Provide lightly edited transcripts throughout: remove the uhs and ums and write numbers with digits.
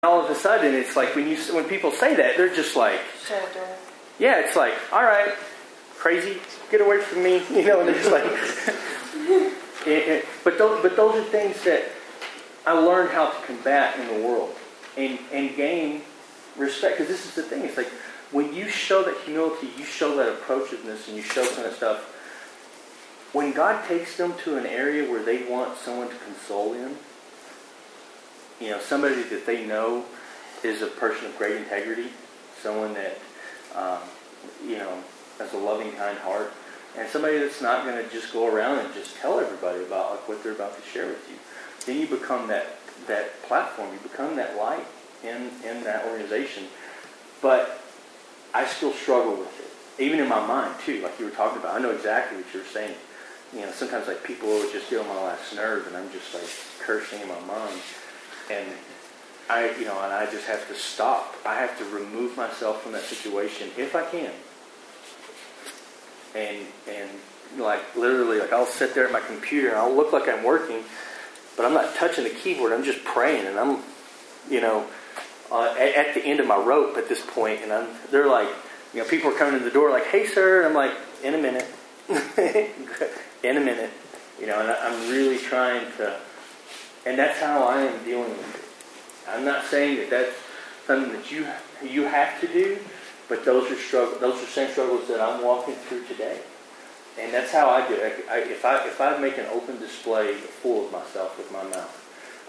all of a sudden, it's like when people say that, they're just like, yeah, it's like, all right, crazy, get away from me, and they're just like, but those are things that I learned how to combat in the world and gain respect. Because this is the thing, it's like when you show that humility, you show that approachativeness, and you show some of that stuff. When God takes them to an area where they want someone to console them, somebody that they know is a person of great integrity, someone that, has a loving, kind heart, and somebody that's not going to just go around and just tell everybody about what they're about to share with you, then you become that platform, you become that light in that organization. But I still struggle with it, even in my mind too, like you were talking about. I know exactly what you were saying. Sometimes like people will just get on my last nerve, and I'm just like cursing in my mind, and I just have to stop. I have to remove myself from that situation if I can. And like literally, like I'll sit there at my computer and I'll look like I'm working, but I'm not touching the keyboard. I'm just praying, and I'm, at the end of my rope at this point, and they're like, people are coming to the door like, "Hey, sir," and I'm like, "In a minute." In a minute, and I'm really trying to, and that's how I am dealing with it. I'm not saying that that's something that you have to do, but those are same struggles that I'm walking through today, and that's how I do it. If I make an open display full of myself with my mouth,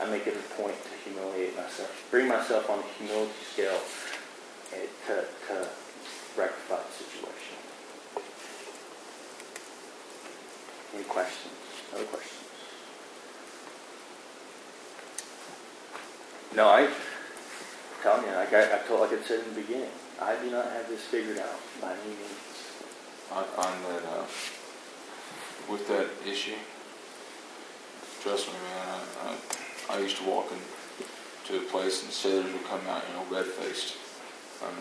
I make it a point to humiliate myself, bring myself on the humility scale, to rectify the situation. Any questions? Other questions? No, I tell you, like I said in the beginning, I do not have this figured out by any means. I find that with that issue, trust me, man, I used to walk into a place and sailors would come out, red-faced.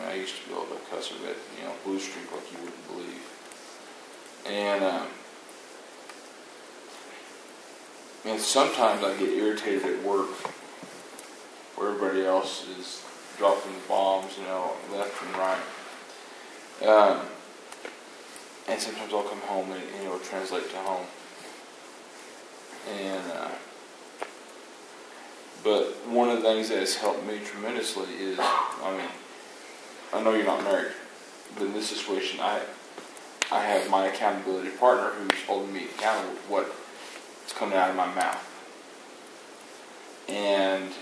I used to be able to cuss a red, blue streak like you wouldn't believe. And sometimes I get irritated at work where everybody else is dropping the bombs, left and right. And sometimes I'll come home and it'll translate to home. But one of the things that has helped me tremendously is, I know you're not married, but in this situation, I have my accountability partner who's holding me accountable with what is coming out of my mouth. And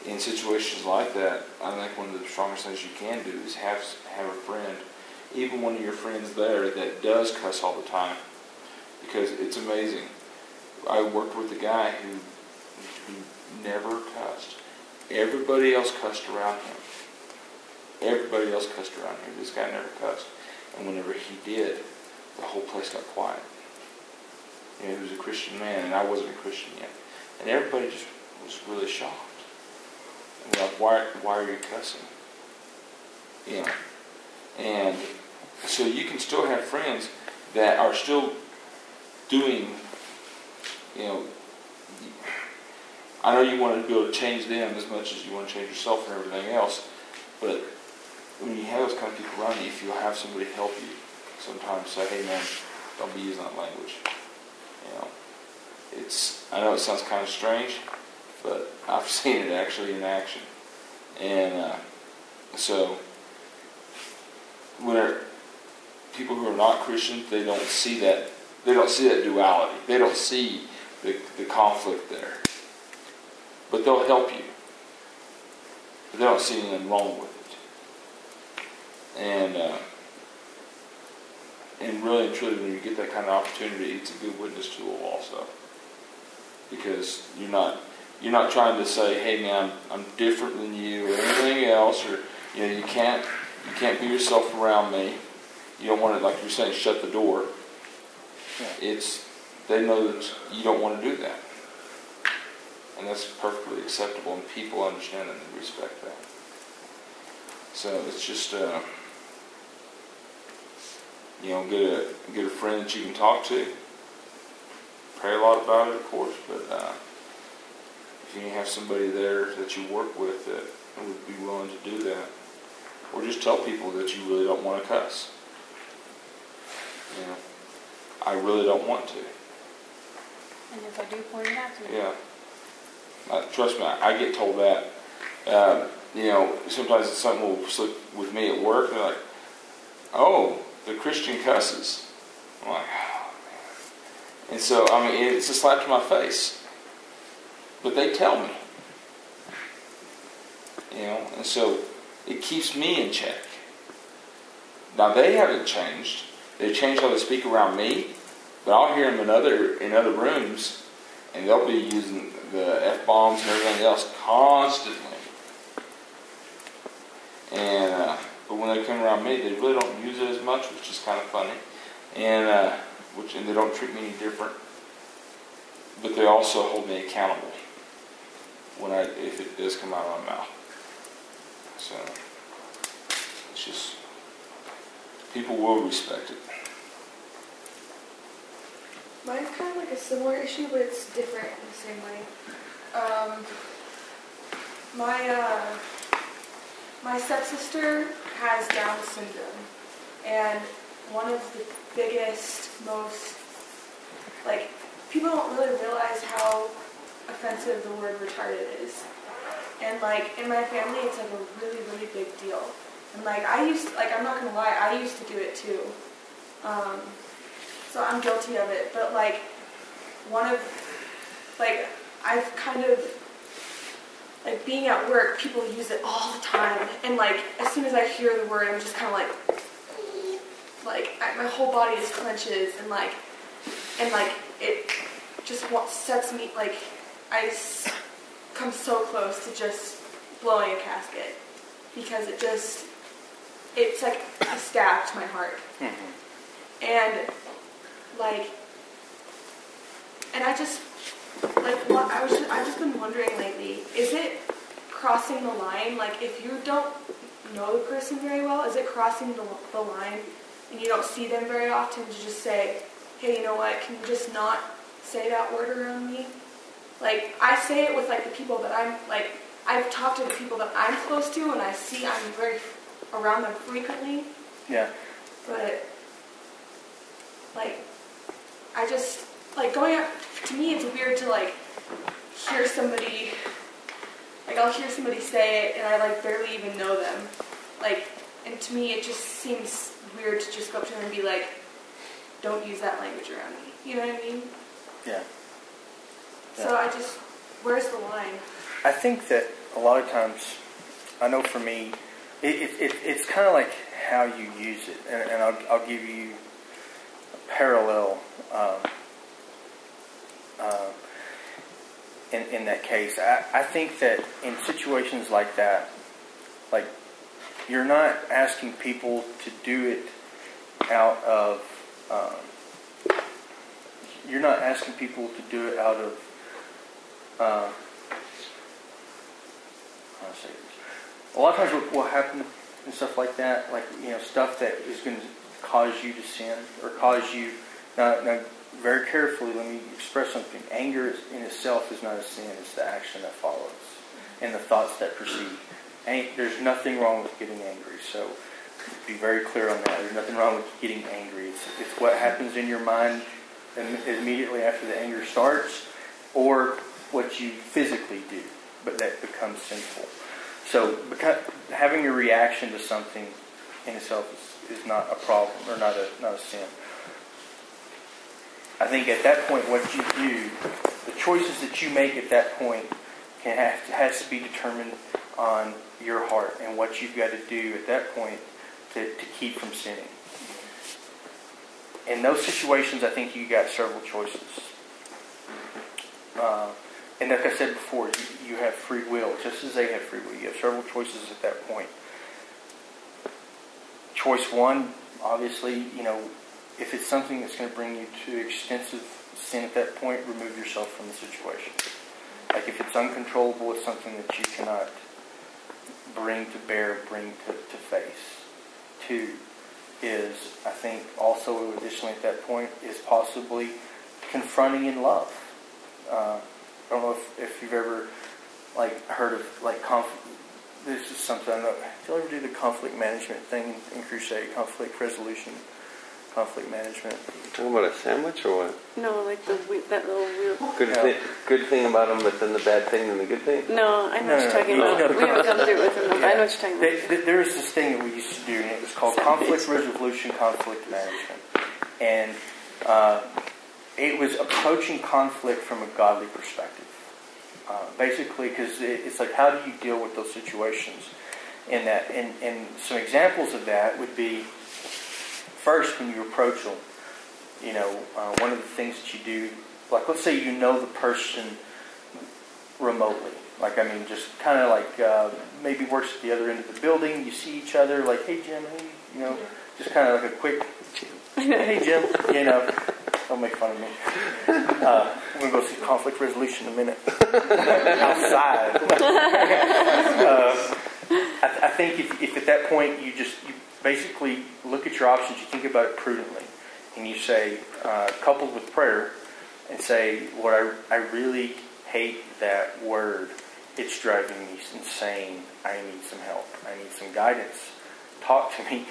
in situations like that, I think one of the strongest things you can do is have a friend, even one of your friends there, that does cuss all the time. Because it's amazing. I worked with a guy who never cussed. Everybody else cussed around him. This guy never cussed. And whenever he did, the whole place got quiet. He was a Christian man, and I wasn't a Christian yet. And everybody just was really shocked. And they're like, why are you cussing? And so you can still have friends that are still doing, I know you want to be able to change them as much as you want to change yourself and everything else, but when you have those kind of people around you, if you'll have somebody help you, sometimes say, "Hey man, don't be using that language." I know it sounds kind of strange, but I've seen it actually in action. And so when people who are not Christians, they don't see that duality. They don't see the conflict there. But they'll help you. But they don't see anything wrong with it. And really and truly, when you get that kind of opportunity, it's a good witness tool also. Because you're not trying to say, "Hey man, I'm different than you," or anything else, or you can't be yourself around me. You don't want to, like you're saying, shut the door. They know that you don't want to do that. And that's perfectly acceptable, and people understand and respect that. So it's just, get a friend that you can talk to. Pray a lot about it, of course, but if can you have somebody there that you work with that would be willing to do that? Or just tell people that you really don't want to cuss. You know, I really don't want to. And if I do, point it out to me. Yeah. Trust me, I get told that. You know, sometimes something will slip with me at work. They're like, "Oh, the Christian cusses." I'm like, "Oh, man." And so, I mean, it's a slap to my face. But they tell me. You know, and so it keeps me in check. Now, they haven't changed. They've changed how they speak around me. But I'll hear them in other rooms, and they'll be using the F-bombs and everything else constantly. And but when they come around me, they really don't use it as much, which is kind of funny. And they don't treat me any different. But they also hold me accountable if it does come out of my mouth. So it's just people will respect it. Mine's kind of like a similar issue, but it's different in the same way. My stepsister has Down syndrome, and one of the biggest, most, like, people don't really realize how offensive the word retarded is. And, like, in my family, it's, like, a really, really big deal. And, like, I'm not gonna lie, I used to do it, too. So I'm guilty of it, but, like, I've kind of, like, being at work, people use it all the time, and, like, as soon as I hear the word, I'm just kind of like, my whole body just clenches, and, it just sets me, like, I come so close to just blowing a casket, because it's like a stab to my heart. Mm-hmm. And, like, and I've just been wondering lately, is it crossing the line? Like, if you don't know the person very well, is it crossing the line and you don't see them very often to just say, hey, you know what, can you just not say that word around me? Like, I say it with, like, the people that I've talked to the people that I'm close to, and I'm very around them frequently. Yeah. But, like, I just, like, going up, to me, it's weird to, like, hear somebody, like, I'll hear somebody say it, and I, like, barely even know them. Like, and to me, it just seems weird to just go up to them and be like, don't use that language around me. You know what I mean? Yeah. So where's the line? I think that a lot of times, I know for me, it's kind of like how you use it, and I'll give you a parallel in that case. I think that in situations like that, like, you're not asking people to do it out of a lot of times what will happen and stuff like that, like, you know, stuff that is going to cause you to sin or cause you, now very carefully, let me express something. Anger in itself is not a sin, it's the action that follows and the thoughts that precede. There's nothing wrong with getting angry, so be very clear on that. There's nothing wrong with getting angry. It's what happens in your mind immediately after the anger starts, or what you physically do, but that becomes sinful. So having a reaction to something in itself is not a problem, or not a sin. I think at that point, what you do, the choices that you make at that point has to be determined on your heart and what you've got to do at that point to keep from sinning. In those situations, I think you got several choices. And like I said before, you have free will, just as they have free will. You have several choices at that point. Choice one, obviously, you know, if it's something that's going to bring you to extensive sin at that point, remove yourself from the situation. Like, if it's uncontrollable, it's something that you cannot bring to bear, bring to face. Two is, I think, also additionally at that point, is possibly confronting in love. don't know if you've ever like heard of like conflict. This is something I know. Did you ever do the conflict management thing in Crusade? Conflict resolution, conflict management. Talking about a sandwich or what? No, like that little wheel. Good thing about them, but then the bad thing and the good thing? No, I know what you're talking about. We haven't gone through it with them. I know what you're talking about. There was this thing that we used to do, and it was called conflict resolution, conflict management. And it was approaching conflict from a godly perspective. Basically, because it's like, how do you deal with those situations? And some examples of that would be, first, when you approach them, one of the things that you do, like let's say you know the person remotely. Like, just kind of like maybe works at the other end of the building. You see each other, like, hey, Jim, hey, just kind of like a quick, hey, Jim, don't make fun of me. I'm going to go see conflict resolution in a minute. Outside. I think if at that point you basically look at your options, you think about it prudently, and you say, coupled with prayer, and say, Lord, I really hate that word. It's driving me insane. I need some help. I need some guidance. Talk to me.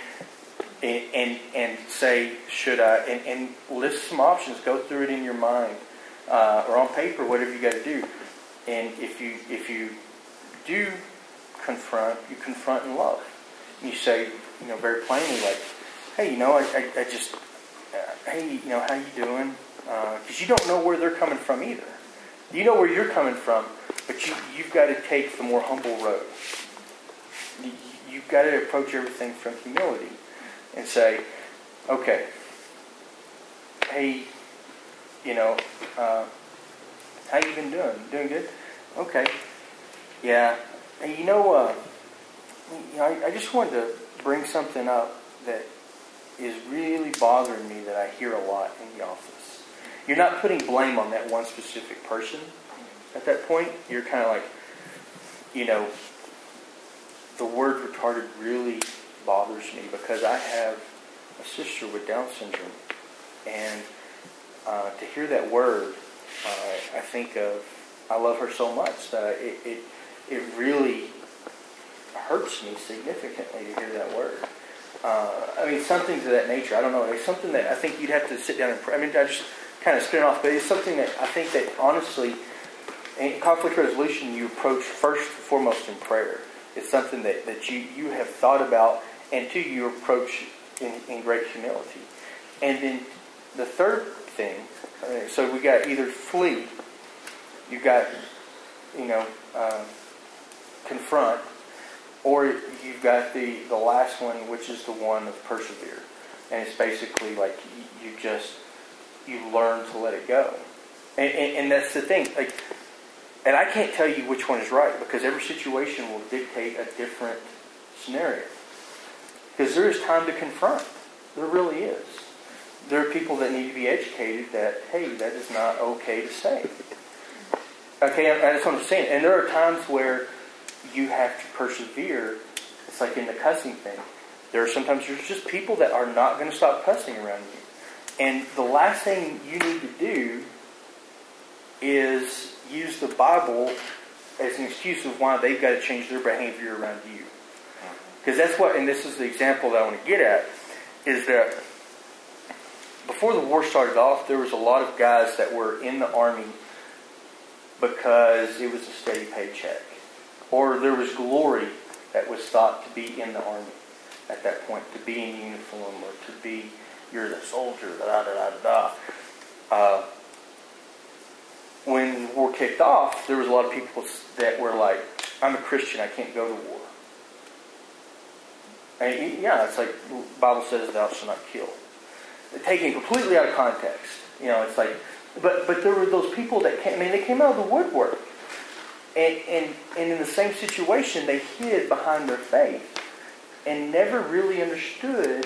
And say, should I? And list some options. Go through it in your mind or on paper, whatever you got to do. And if you do confront, you confront in love. And you say, very plainly, like, hey, I just, hey, how you doing? Because you don't know where they're coming from either. You know where you're coming from, but you've got to take the more humble road. You've got to approach everything from humility. And say, okay, hey, how you been doing? Doing good? Okay. Yeah. Hey, I just wanted to bring something up that is really bothering me that I hear a lot in the office. You're not putting blame on that one specific person at that point. You're kind of like, the word retarded really bothers me because I have a sister with Down syndrome, and to hear that word, I think of, I love her so much that it really hurts me significantly to hear that word. Something to that nature. I don't know. It's something that I think you'd have to sit down and pray. I just kind of spin it off, but it's something that I think that honestly, in conflict resolution, you approach first and foremost in prayer. It's something that you have thought about, and two, you approach in great humility. And then the third thing, so we got either flee, you got, confront, or you've got the last one, which is the one of persevere. And it's basically like you learn to let it go. And that's the thing. Like, and I can't tell you which one is right, because every situation will dictate a different scenario. Because there is time to confront. There really is. There are people that need to be educated that, hey, that is not okay to say. Okay, that's what I'm saying. And there are times where you have to persevere. It's like in the cussing thing. There's just people that are not going to stop cussing around you. And the last thing you need to do is use the Bible as an excuse of why they've got to change their behavior around you. Because that's what, and this is the example that I want to get at, is that before the war started off, there was a lot of guys that were in the Army because it was a steady paycheck. Or there was glory that was thought to be in the Army at that point, to be in uniform, or to be, you're the soldier, When the war kicked off, there was a lot of people that were like, I'm a Christian, I can't go to war. And yeah, it's like the Bible says, thou shalt not kill. Taken completely out of context. It's like, but there were those people that they came out of the woodwork. And in the same situation, they hid behind their faith and never really understood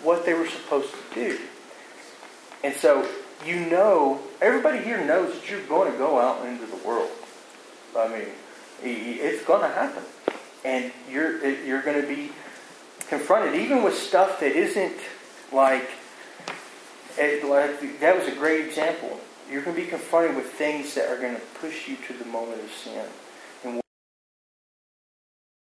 what they were supposed to do. And so, everybody here knows that you're going to go out into the world. It's going to happen. And you're going to be confronted, even with stuff that isn't like that was a great example. you're going to be confronted with things that are going to push you to the moment of sin.